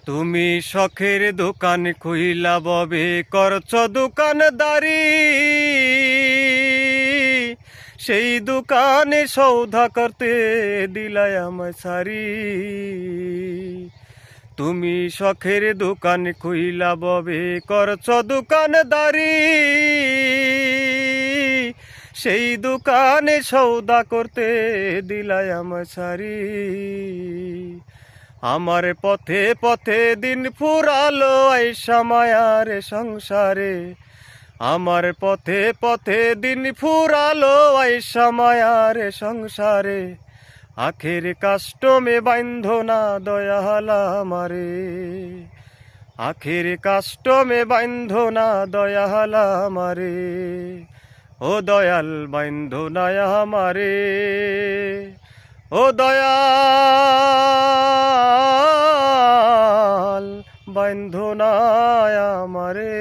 তুমি শখের দোকান খুইলা ববে করছ দোকানদারি, সেই দোকানে সৌদা করতে দিলাই আমায় সারি। তুমি শখের দোকান খুইলা ববে করছ দোকানদারি, সেই দোকানে সৌদা করতে দিলাই আমায় সারি। আমার পথে পথে দিন ফুরালো আইসা মায়ার সংসারে, আমার পথে পথে দিন ফুরালো আইসা মায়ার সংসারে। আখের কাস্টমে বাইন্ধ না দয়ালা আমারে, আখের কাস্টমে বাইন্ধ না দয়ালা আমারে। ও দয়াল বাইন্ধ না আমারে, ও দয়াল বাইন্ধ না আমারে।